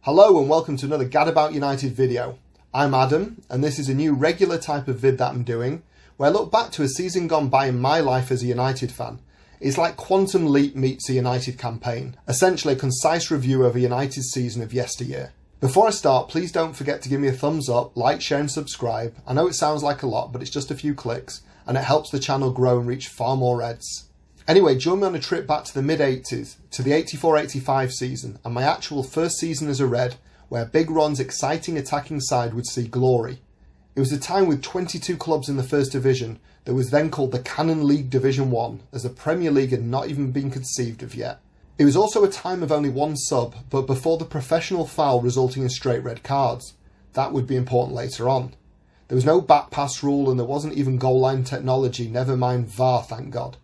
Hello and welcome to another Gadabout United video. I'm Adam and this is a new regular type of vid that I'm doing where I look back to a season gone by in my life as a United fan. It's like Quantum Leap meets a United campaign, essentially a concise review of a United season of yesteryear. Before I start, please don't forget to give me a thumbs up, like, share and subscribe. I know it sounds like a lot, but it's just a few clicks and it helps the channel grow and reach far more Reds. Anyway, join me on a trip back to the mid-80s, to the 84-85 season, and my actual first season as a Red, where Big Ron's exciting attacking side would see glory. It was a time with 22 clubs in the First Division that was then called the Cannon League Division 1, as the Premier League had not even been conceived of yet. It was also a time of only one sub, but before the professional foul resulting in straight red cards. That would be important later on. There was no back pass rule and there wasn't even goal line technology, never mind VAR, thank God.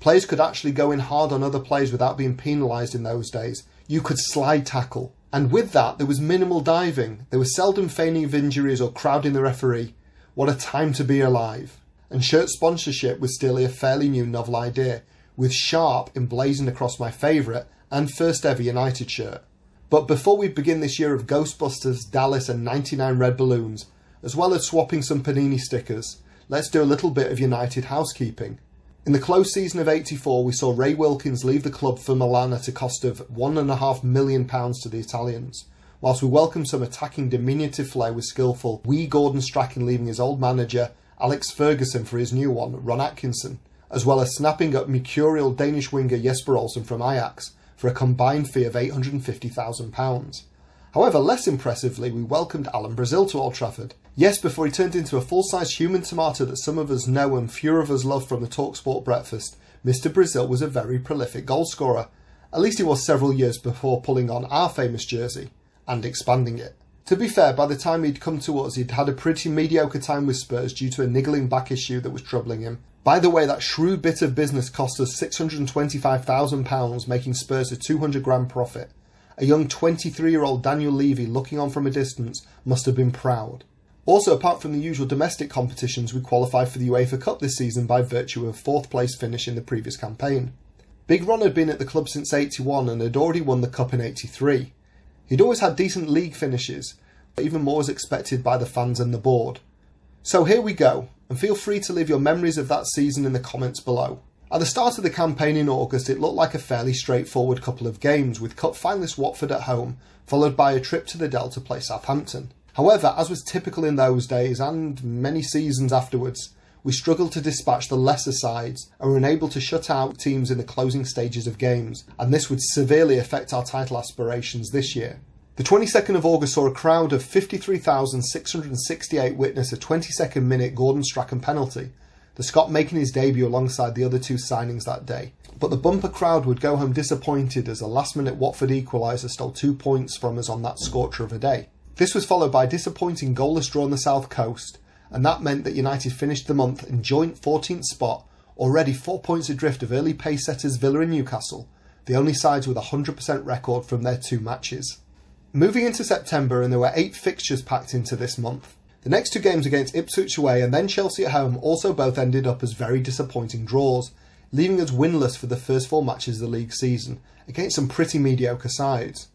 Players could actually go in hard on other players without being penalised in those days. You could slide tackle. And with that, there was minimal diving. There was seldom feigning of injuries or crowding the referee. What a time to be alive. And shirt sponsorship was still a fairly new novel idea, with Sharp emblazoned across my favourite and first ever United shirt. But before we begin this year of Ghostbusters, Dallas and 99 red balloons, as well as swapping some Panini stickers, let's do a little bit of United housekeeping. In the close season of 84, we saw Ray Wilkins leave the club for Milan at a cost of £1.5 million to the Italians, whilst we welcomed some attacking diminutive flair with skillful wee Gordon Strachan leaving his old manager Alex Ferguson for his new one, Ron Atkinson, as well as snapping up mercurial Danish winger Jesper Olsen from Ajax for a combined fee of £850,000. However, less impressively, we welcomed Alan Brazil to Old Trafford. Yes, before he turned into a full-size human tomato that some of us know and few of us love from the TalkSport breakfast, Mr. Brazil was a very prolific goalscorer. At least he was several years before pulling on our famous jersey and expanding it. To be fair, by the time he'd come to us, he'd had a pretty mediocre time with Spurs due to a niggling back issue that was troubling him. By the way, that shrewd bit of business cost us £625,000, making Spurs a 200 grand profit. A young 23-year-old Daniel Levy looking on from a distance must have been proud. Also, apart from the usual domestic competitions, we qualified for the UEFA Cup this season by virtue of a 4th place finish in the previous campaign. Big Ron had been at the club since 81 and had already won the Cup in 83. He'd always had decent league finishes, but even more was expected by the fans and the board. So here we go, and feel free to leave your memories of that season in the comments below. At the start of the campaign in August, it looked like a fairly straightforward couple of games, with Cup finalist Watford at home, followed by a trip to the Dell to play Southampton. However, as was typical in those days, and many seasons afterwards, we struggled to dispatch the lesser sides and were unable to shut out teams in the closing stages of games, and this would severely affect our title aspirations this year. The 22nd of August saw a crowd of 53,668 witness a 22nd minute Gordon Strachan penalty, the Scot making his debut alongside the other two signings that day. But the bumper crowd would go home disappointed as a last-minute Watford equaliser stole 2 points from us on that scorcher of a day. This was followed by a disappointing goalless draw on the South Coast, and that meant that United finished the month in joint 14th spot, already 4 points adrift of early pace setters Villa and Newcastle, the only sides with a 100% record from their 2 matches. Moving into September, and there were 8 fixtures packed into this month. The next 2 games against Ipswich away and then Chelsea at home also both ended up as very disappointing draws, leaving us winless for the first 4 matches of the league season, against some pretty mediocre sides.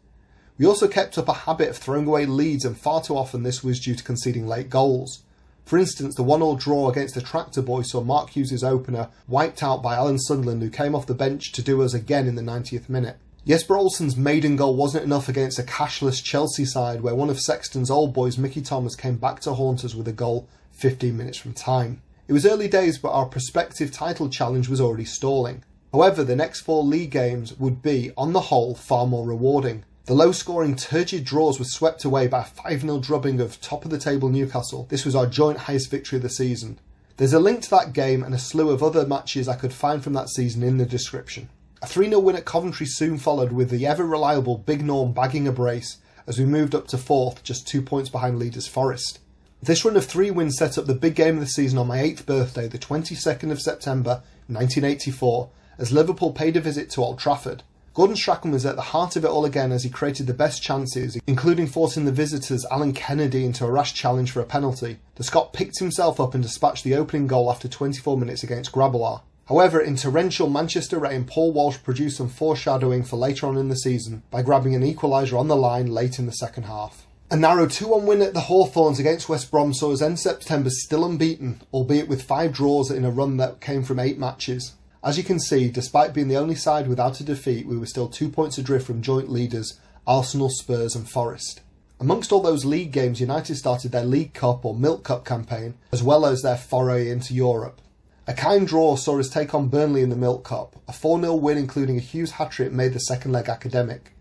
We also kept up a habit of throwing away leads, and far too often this was due to conceding late goals. For instance, the 1-1 draw against the Tractor Boys saw Mark Hughes' opener wiped out by Alan Sunderland, who came off the bench to do us again in the 90th minute. Jesper Olsen's maiden goal wasn't enough against a cashless Chelsea side where one of Sexton's old boys, Mickey Thomas, came back to haunt us with a goal 15 minutes from time. It was early days, but our prospective title challenge was already stalling. However, the next 4 league games would be, on the whole, far more rewarding. The low-scoring, turgid draws were swept away by a 5-0 drubbing of top-of-the-table Newcastle. This was our joint highest victory of the season. There's a link to that game and a slew of other matches I could find from that season in the description. A 3-0 win at Coventry soon followed, with the ever-reliable Big Norm bagging a brace as we moved up to 4th, just 2 points behind leaders Forest. This run of 3 wins set up the big game of the season on my 8th birthday, the 22nd of September 1984, as Liverpool paid a visit to Old Trafford. Gordon Strachan was at the heart of it all again as he created the best chances, including forcing the visitors Alan Kennedy into a rash challenge for a penalty. The Scot picked himself up and dispatched the opening goal after 24 minutes against Gadabout. However, in torrential Manchester rain, Paul Walsh produced some foreshadowing for later on in the season by grabbing an equaliser on the line late in the second half. A narrow 2-1 win at the Hawthorns against West Brom saw us end September still unbeaten, albeit with 5 draws in a run that came from 8 matches. As you can see, despite being the only side without a defeat, we were still 2 points adrift from joint leaders Arsenal, Spurs and Forest. Amongst all those league games, United started their League Cup or Milk Cup campaign, as well as their foray into Europe. A kind draw saw us take on Burnley in the Milk Cup. A 4-0 win including a Hughes hat-trick made the second leg academic.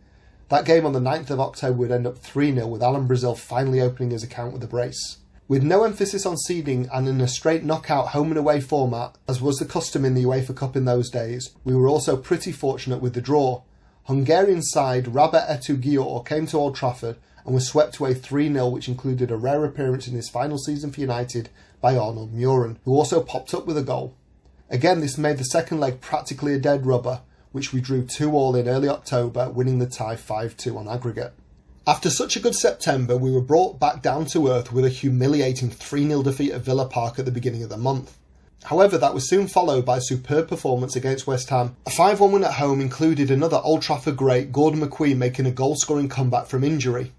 That game on the 9th of October would end up 3-0 with Alan Brazil finally opening his account with a brace. With no emphasis on seeding and in a straight knockout home and away format, as was the custom in the UEFA Cup in those days, we were also pretty fortunate with the draw. Hungarian side Rabah Etugior came to Old Trafford and was swept away 3-0, which included a rare appearance in his final season for United by Arnold Muren, who also popped up with a goal. Again, this made the second leg practically a dead rubber, which we drew 2-2 in early October, winning the tie 5-2 on aggregate. After such a good September, we were brought back down to earth with a humiliating 3-0 defeat at Villa Park at the beginning of the month. However, that was soon followed by a superb performance against West Ham. A 5-1 win at home included another Old Trafford great, Gordon McQueen, making a goal-scoring comeback from injury.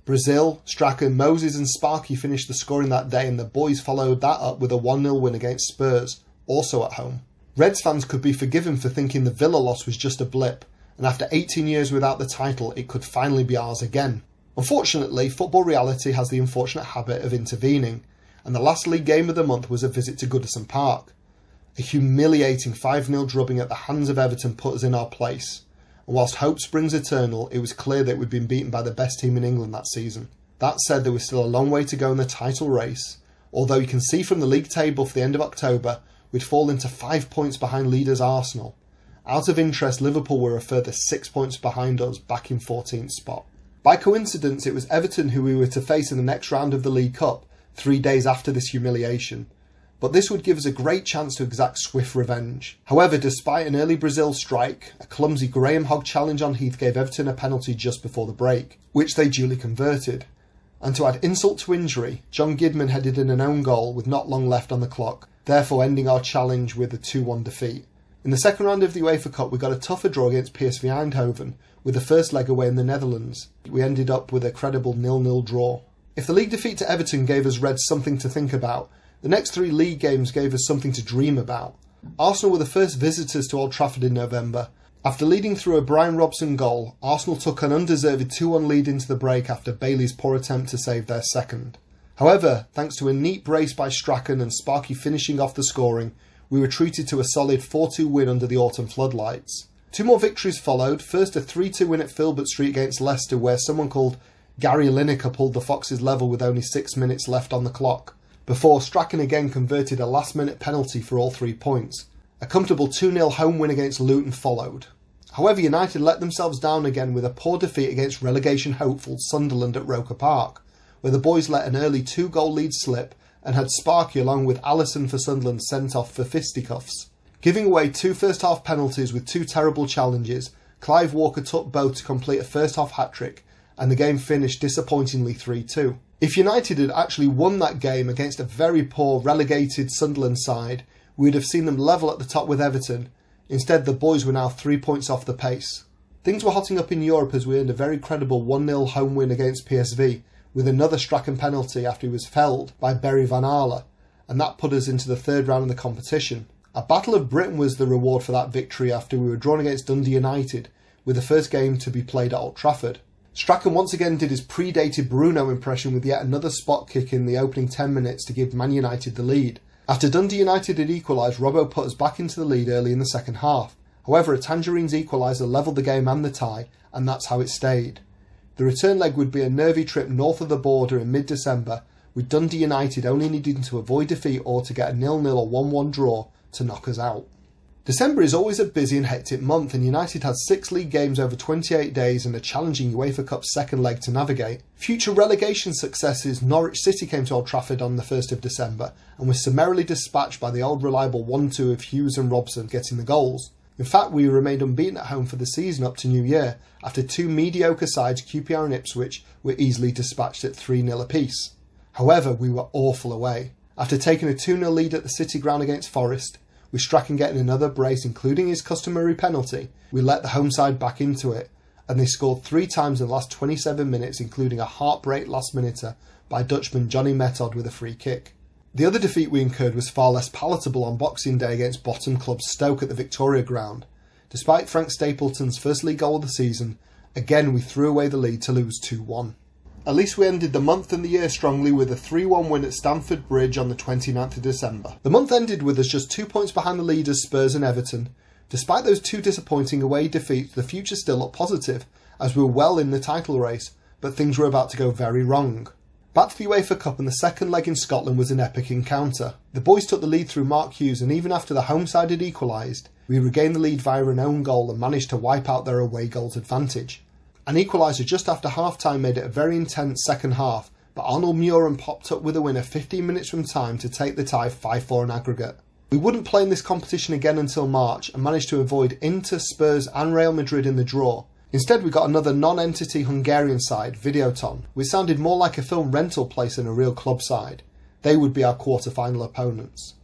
Brazil, Strachan, Moses and Sparky finished the scoring that day, and the boys followed that up with a 1-0 win against Spurs, also at home. Reds fans could be forgiven for thinking the Villa loss was just a blip, and after 18 years without the title, it could finally be ours again. Unfortunately, football reality has the unfortunate habit of intervening, and the last league game of the month was a visit to Goodison Park. A humiliating 5-0 drubbing at the hands of Everton put us in our place. And whilst hope springs eternal, it was clear that we'd been beaten by the best team in England that season. That said, there was still a long way to go in the title race, although you can see from the league table for the end of October, we'd fallen to 5 points behind leaders Arsenal. Out of interest, Liverpool were a further 6 points behind us, back in 14th spot. By coincidence, it was Everton who we were to face in the next round of the League Cup, 3 days after this humiliation. But this would give us a great chance to exact swift revenge. However, despite an early Brazil strike, a clumsy Graham Hogg challenge on Heath gave Everton a penalty just before the break, which they duly converted. And to add insult to injury, John Gidman headed in an own goal with not long left on the clock, therefore ending our challenge with a 2-1 defeat. In the second round of the UEFA Cup, we got a tougher draw against PSV Eindhoven, with the first leg away in the Netherlands. We ended up with a credible 0-0 draw. If the league defeat to Everton gave us Reds something to think about, the next 3 league games gave us something to dream about. Arsenal were the first visitors to Old Trafford in November. After leading through a Brian Robson goal, Arsenal took an undeserved 2-1 lead into the break after Bailey's poor attempt to save their second. However, thanks to a neat brace by Strachan and Sparky finishing off the scoring, we were treated to a solid 4-2 win under the autumn floodlights. 2 more victories followed, first a 3-2 win at Filbert Street against Leicester, where someone called Gary Lineker pulled the Foxes level with only 6 minutes left on the clock, before Strachan again converted a last-minute penalty for all 3 points. A comfortable 2-0 home win against Luton followed. However, United let themselves down again with a poor defeat against relegation hopeful Sunderland at Roker Park, where the boys let an early 2-goal lead slip and had Sparky along with Allison for Sunderland sent off for fisticuffs. Giving away 2 first-half penalties with 2 terrible challenges, Clive Walker took both to complete a first-half hat-trick, and the game finished disappointingly 3-2. If United had actually won that game against a very poor relegated Sunderland side, we would have seen them level at the top with Everton. Instead, the boys were now 3 points off the pace. Things were hotting up in Europe as we earned a very credible 1-0 home win against PSV, with another Strachan penalty after he was felled by Barry Van Aerle, and that put us into the third round of the competition. A Battle of Britain was the reward for that victory after we were drawn against Dundee United, with the first game to be played at Old Trafford. Strachan once again did his predated Bruno impression with yet another spot kick in the opening 10 minutes to give Man United the lead. After Dundee United had equalised, Robbo put us back into the lead early in the second half. However, a Tangerines equaliser levelled the game and the tie, and that's how it stayed. The return leg would be a nervy trip north of the border in mid-December, with Dundee United only needing to avoid defeat or to get a 0-0 or 1-1 draw to knock us out. December is always a busy and hectic month, and United had 6 league games over 28 days and a challenging UEFA Cup second leg to navigate. Future relegation successes Norwich City came to Old Trafford on the 1st of December and was summarily dispatched by the old reliable 1-2 of Hughes and Robson getting the goals. In fact, we remained unbeaten at home for the season up to New Year, after 2 mediocre sides, QPR and Ipswich, were easily dispatched at 3-0 apiece. However, we were awful away. After taking a 2-0 lead at the City ground against Forest, with Strachan getting another brace including his customary penalty, we let the home side back into it, and they scored 3 times in the last 27 minutes, including a heartbreak last-minuter by Dutchman Johnny Metod with a free kick. The other defeat we incurred was far less palatable on Boxing Day against bottom club Stoke at the Victoria Ground. Despite Frank Stapleton's first league goal of the season, again we threw away the lead to lose 2-1. At least we ended the month and the year strongly with a 3-1 win at Stamford Bridge on the 29th of December. The month ended with us just 2 points behind the leaders Spurs and Everton. Despite those 2 disappointing away defeats, the future still looked positive, as we were well in the title race, but things were about to go very wrong. Back to the UEFA Cup, and the second leg in Scotland was an epic encounter. The boys took the lead through Mark Hughes, and even after the home side had equalised, we regained the lead via an own goal and managed to wipe out their away goals advantage. An equaliser just after half-time made it a very intense second half, but Arnold Muren popped up with a winner 15 minutes from time to take the tie 5-4 in aggregate. We wouldn't play in this competition again until March and managed to avoid Inter, Spurs and Real Madrid in the draw. Instead we got another non-entity Hungarian side, Videoton, which sounded more like a film rental place than a real club side. They would be our quarter-final opponents.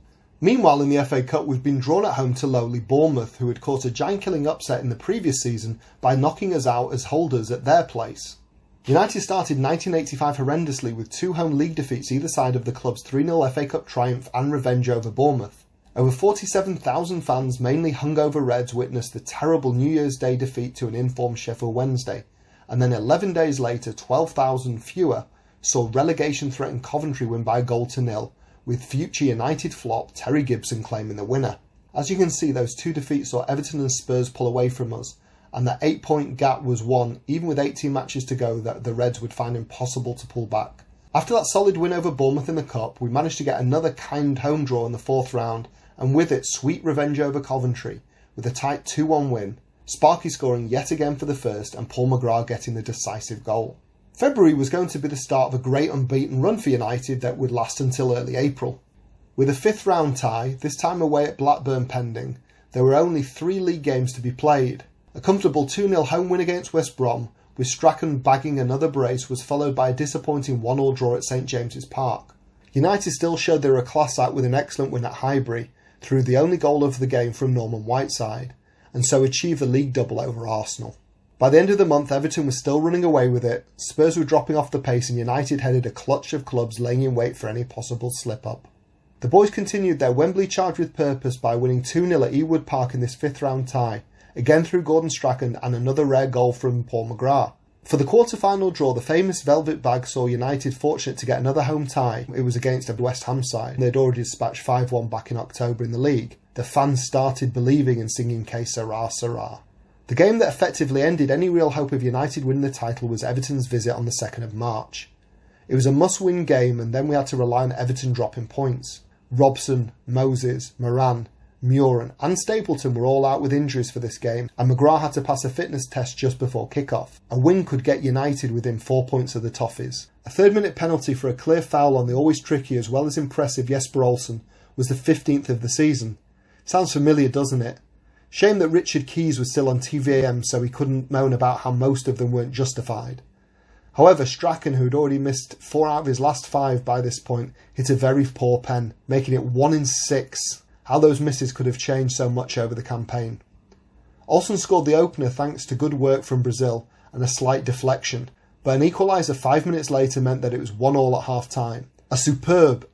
Meanwhile in the FA Cup we've been drawn at home to lowly Bournemouth, who had caught a giant-killing upset in the previous season by knocking us out as holders at their place. United started 1985 horrendously with 2 home league defeats either side of the club's 3-0 FA Cup triumph and revenge over Bournemouth. Over 47,000 fans, mainly hungover Reds, witnessed the terrible New Year's Day defeat to an informed Sheffield Wednesday, and then 11 days later 12,000 fewer saw relegation-threatened Coventry win by a 1-0, with future United flop Terry Gibson claiming the winner. As you can see, those 2 defeats saw Everton and Spurs pull away from us, and that 8-point gap was one, even with 18 matches to go, that the Reds would find impossible to pull back. After that solid win over Bournemouth in the Cup, we managed to get another kind home draw in the 4th round, and with it sweet revenge over Coventry, with a tight 2-1 win, Sparky scoring yet again for the first and Paul McGrath getting the decisive goal. February was going to be the start of a great unbeaten run for United that would last until early April. With a 5th round tie, this time away at Blackburn pending, there were only 3 league games to be played. A comfortable 2-0 home win against West Brom, with Strachan bagging another brace, was followed by a disappointing 1-1 draw at St James's Park. United still showed they were a class act with an excellent win at Highbury, through the only goal of the game from Norman Whiteside, and so achieved the league double over Arsenal. By the end of the month, Everton was still running away with it, Spurs were dropping off the pace, and United headed a clutch of clubs laying in wait for any possible slip-up. The boys continued their Wembley charge with purpose by winning 2-0 at Ewood Park in this 5th round tie, again through Gordon Strachan and another rare goal from Paul McGrath. For the quarter-final draw, the famous Velvet Bag saw United fortunate to get another home tie. It was against a West Ham side. They'd already dispatched 5-1 back in October in the league. The fans started believing and singing Que Sera, Sera. The game that effectively ended any real hope of United winning the title was Everton's visit on the 2nd of March. It was a must-win game, and then we had to rely on Everton dropping points. Robson, Moses, Moran, Muren and Stapleton were all out with injuries for this game, and McGrath had to pass a fitness test just before kick-off. A win could get United within 4 points of the Toffees. A 3rd-minute penalty for a clear foul on the always tricky as well as impressive Jesper Olsen was the 15th of the season. Sounds familiar, doesn't it? Shame that Richard Keys was still on TVAM so he couldn't moan about how most of them weren't justified. However, Strachan, who'd already missed 4 out of his last 5 by this point, hit a very poor pen, making it 1 in 6. How those misses could have changed so much over the campaign. Olsen scored the opener thanks to good work from Brazil and a slight deflection, but an equaliser 5 minutes later meant that it was 1-1 at half-time. A superb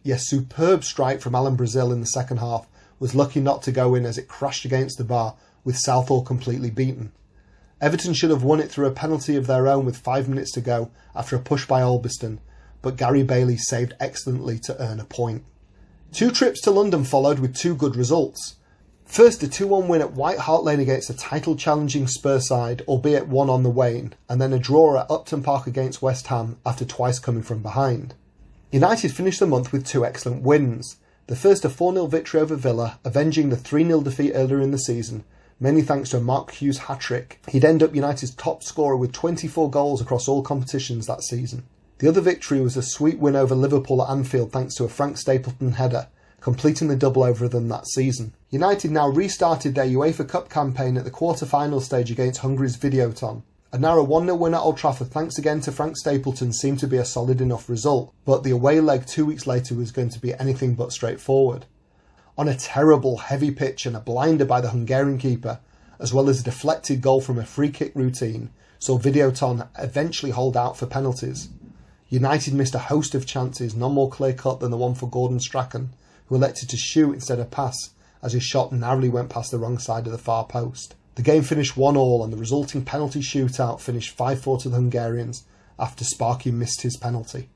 strike from Alan Brazil in the second half was lucky not to go in as it crashed against the bar, with Southall completely beaten. Everton should have won it through a penalty of their own with 5 minutes to go after a push by Albiston, but Gary Bailey saved excellently to earn a point. 2 trips to London followed with 2 good results. First, a 2-1 win at White Hart Lane against a title-challenging Spurs side, albeit one on the wane, and then a draw at Upton Park against West Ham after twice coming from behind. United finished the month with 2 excellent wins. The first a 4-0 victory over Villa, avenging the 3-0 defeat earlier in the season, mainly thanks to a Mark Hughes hat-trick. He'd end up United's top scorer with 24 goals across all competitions that season. The other victory was a sweet win over Liverpool at Anfield thanks to a Frank Stapleton header, completing the double over them that season. United now restarted their UEFA Cup campaign at the quarter-final stage against Hungary's Videoton. And now a 1-0 win at Old Trafford thanks again to Frank Stapleton seemed to be a solid enough result, but the away leg 2 weeks later was going to be anything but straightforward. on a terrible heavy pitch and a blinder by the Hungarian keeper, as well as a deflected goal from a free kick routine, saw Videoton eventually hold out for penalties. United missed a host of chances, none more clear-cut than the one for Gordon Strachan, who elected to shoot instead of pass, as his shot narrowly went past the wrong side of the far post. The game finished 1-1 and the resulting penalty shootout finished 5-4 to the Hungarians after Sparky missed his penalty.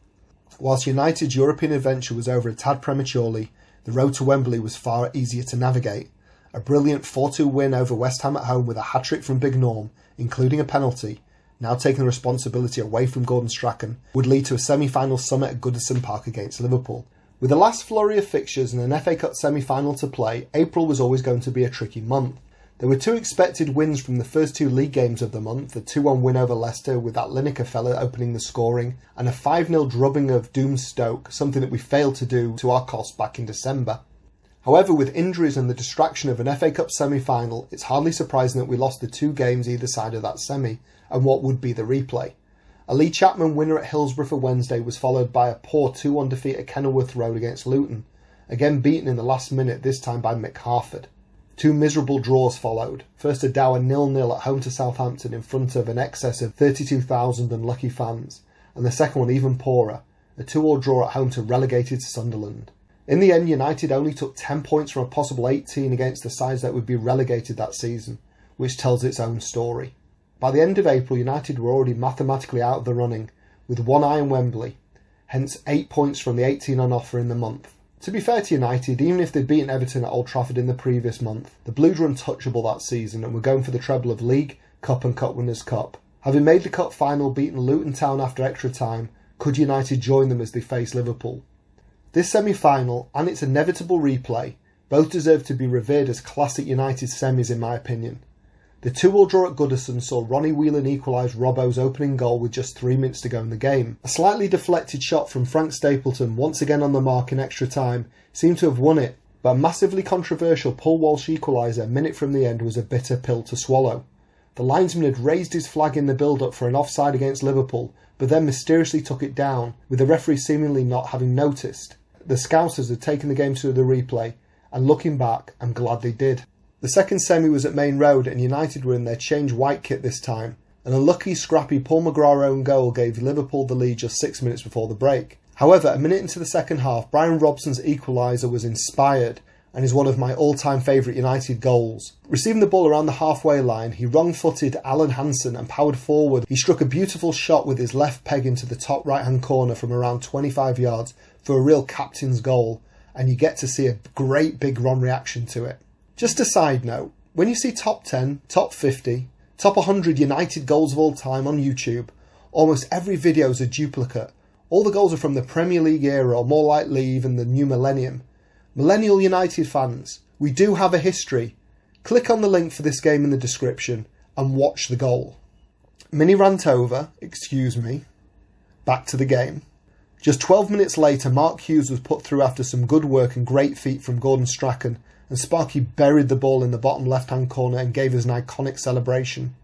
Whilst United's European adventure was over a tad prematurely, the road to Wembley was far easier to navigate. A brilliant 4-2 win over West Ham at home with a hat-trick from Big Norm, including a penalty, now taking the responsibility away from Gordon Strachan, would lead to a semi-final summit at Goodison Park against Liverpool. With the last flurry of fixtures and an FA Cup semi-final to play, April was always going to be a tricky month. There were two expected wins from the first two league games of the month, a 2-1 win over Leicester with that Lineker fella opening the scoring, and a 5-0 drubbing of Doom Stoke, something that we failed to do to our cost back in December. However, with injuries and the distraction of an FA Cup semi-final, it's hardly surprising that we lost the two games either side of that semi, and what would be the replay. A Lee Chapman winner at Hillsborough for Wednesday was followed by a poor 2-1 defeat at Kenilworth Road against Luton, again beaten in the last minute, this time by Mick Harford. Two miserable draws followed, first a dour 0-0 at home to Southampton in front of an excess of 32,000 unlucky fans, and the second one even poorer, a 2-2 draw at home to relegated Sunderland. In the end, United only took 10 points from a possible 18 against the sides that would be relegated that season, which tells its own story. By the end of April, United were already mathematically out of the running, with one eye on Wembley, hence 8 points from the 18 on offer in the month. To be fair to United, even if they'd beaten Everton at Old Trafford in the previous month, the Blues were untouchable that season and were going for the treble of League, Cup and Cup Winners' Cup. Having made the Cup final, beaten Luton Town after extra time, could United join them as they face Liverpool? This semi-final, and its inevitable replay, both deserve to be revered as classic United semis in my opinion. The 2-2 draw at Goodison saw Ronnie Whelan equalise Robbo's opening goal with just 3 minutes to go in the game. A slightly deflected shot from Frank Stapleton, once again on the mark in extra time, seemed to have won it, but a massively controversial Paul Walsh equaliser a minute from the end was a bitter pill to swallow. The linesman had raised his flag in the build-up for an offside against Liverpool, but then mysteriously took it down, with the referee seemingly not having noticed. The Scousers had taken the game to the replay, and looking back, I'm glad they did. The second semi was at Main Road and United were in their changed white kit this time. An unlucky, scrappy Paul McGrath own goal gave Liverpool the lead just 6 minutes before the break. However, a minute into the second half, Brian Robson's equaliser was inspired and is one of my all-time favourite United goals. Receiving the ball around the halfway line, he wrong-footed Alan Hansen and powered forward. He struck a beautiful shot with his left peg into the top right-hand corner from around 25 yards for a real captain's goal, and you get to see a great big Ron reaction to it. Just a side note, when you see top 10, top 50, top 100 United goals of all time on YouTube, almost every video is a duplicate. All the goals are from the Premier League era, or more likely even the new millennium. Millennial United fans, we do have a history. Click on the link for this game in the description and watch the goal. Mini rant over, excuse me. Back to the game. Just 12 minutes later, Mark Hughes was put through after some good work and great feet from Gordon Strachan, and Sparky buried the ball in the bottom left-hand corner and gave us an iconic celebration.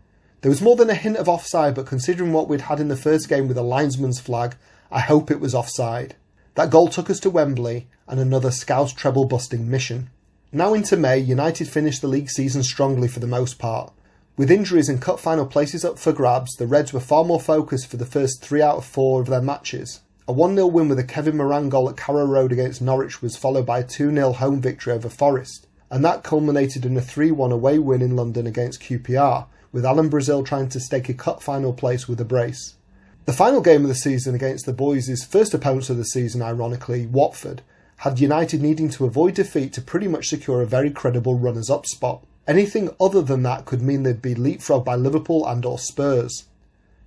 There was more than a hint of offside, but considering what we'd had in the first game with a linesman's flag, I hope it was offside. That goal took us to Wembley and another Scouse treble-busting mission. Now into May, United finished the league season strongly for the most part. With injuries and cup final places up for grabs, the Reds were far more focused for the first 3 out of 4 of their matches. A 1-0 win with a Kevin Moran goal at Carrow Road against Norwich was followed by a 2-0 home victory over Forest, and that culminated in a 3-1 away win in London against QPR, with Alan Brazil trying to stake a cup final place with a brace. The final game of the season against the boys' first opponents of the season, ironically, Watford, had United needing to avoid defeat to pretty much secure a very credible runners-up spot. Anything other than that could mean they'd be leapfrogged by Liverpool and or Spurs.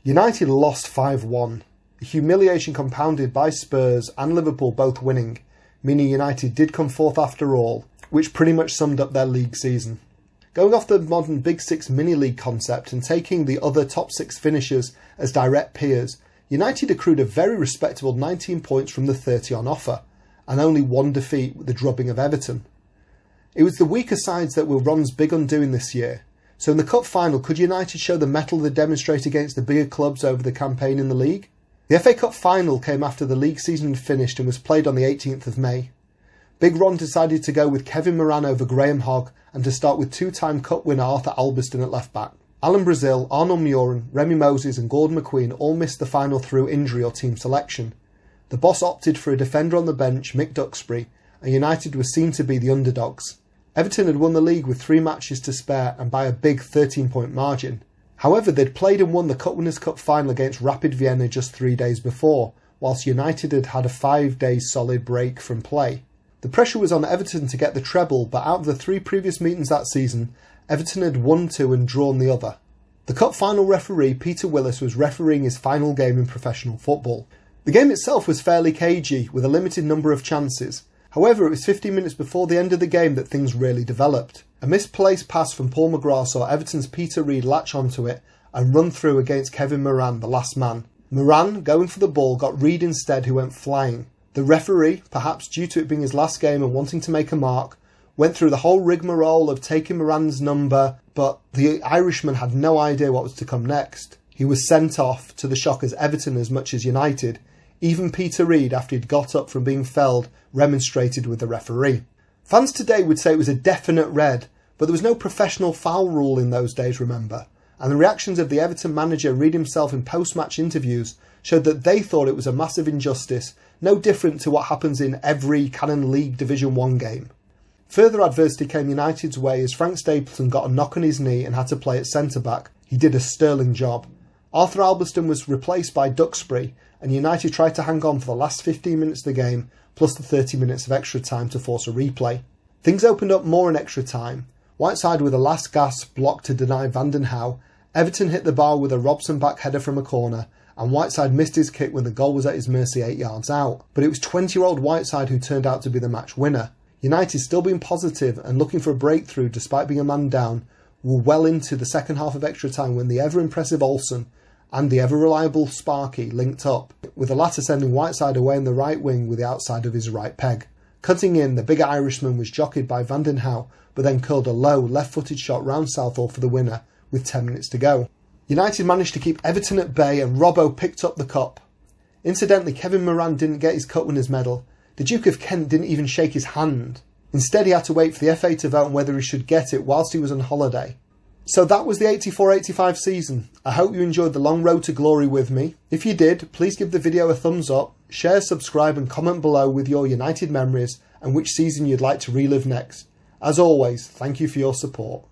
United lost 5-1. The humiliation compounded by Spurs and Liverpool both winning, meaning United did come fourth after all, which pretty much summed up their league season. Going off the modern Big Six mini-league concept and taking the other top 6 finishers as direct peers, United accrued a very respectable 19 points from the 30 on offer, and only one defeat with the drubbing of Everton. It was the weaker sides that were Ron's big undoing this year, so in the cup final could United show the mettle they demonstrate against the bigger clubs over the campaign in the league? The FA Cup final came after the league season had finished and was played on the 18th of May. Big Ron decided to go with Kevin Moran over Graham Hogg and to start with two-time cup winner Arthur Albiston at left-back. Alan Brazil, Arnold Muren, Remy Moses and Gordon McQueen all missed the final through injury or team selection. The boss opted for a defender on the bench, Mick Duxbury, and United were seen to be the underdogs. Everton had won the league with 3 matches to spare and by a big 13-point margin. However, they'd played and won the Cup Winners' Cup final against Rapid Vienna just 3 days before, whilst United had had a 5-day solid break from play. The pressure was on Everton to get the treble, but out of the 3 previous meetings that season, Everton had won 2 and drawn the other. The Cup final referee, Peter Willis, was refereeing his final game in professional football. The game itself was fairly cagey, with a limited number of chances. However, it was 15 minutes before the end of the game that things really developed. A misplaced pass from Paul McGrath saw Everton's Peter Reid latch onto it and run through against Kevin Moran, the last man. Moran, going for the ball, got Reid instead, who went flying. The referee, perhaps due to it being his last game and wanting to make a mark, went through the whole rigmarole of taking Moran's number, but the Irishman had no idea what was to come next. He was sent off, to the shock as Everton as much as United. Even Peter Reid, after he'd got up from being felled, remonstrated with the referee. Fans today would say it was a definite red, but there was no professional foul rule in those days, remember, and the reactions of the Everton manager Reid himself in post-match interviews showed that they thought it was a massive injustice, no different to what happens in every Canon League Division 1 game. Further adversity came United's way as Frank Stapleton got a knock on his knee and had to play at centre-back. He did a sterling job. Arthur Albiston was replaced by Duxbury, and United tried to hang on for the last 15 minutes of the game, plus the 30 minutes of extra time to force a replay. Things opened up more in extra time. Whiteside with a last gasp block to deny Van den Hauwe, Everton hit the bar with a Robson back header from a corner, and Whiteside missed his kick when the goal was at his mercy 8 yards out. But it was 20-year-old Whiteside who turned out to be the match winner. United, still being positive and looking for a breakthrough despite being a man down, were well into the second half of extra time when the ever-impressive Olsen and the ever-reliable Sparky linked up, with the latter sending Whiteside away in the right wing with the outside of his right peg. Cutting in, the bigger Irishman was jockeyed by Van den Hauwe, but then curled a low, left-footed shot round Southall for the winner, with 10 minutes to go. United managed to keep Everton at bay and Robbo picked up the cup. Incidentally, Kevin Moran didn't get his Cup Winners' medal. The Duke of Kent didn't even shake his hand. Instead, he had to wait for the FA to vote on whether he should get it whilst he was on holiday. So that was the 84-85 season. I hope you enjoyed the long road to glory with me. If you did, please give the video a thumbs up, share, subscribe and comment below with your United memories and which season you'd like to relive next. As always, thank you for your support.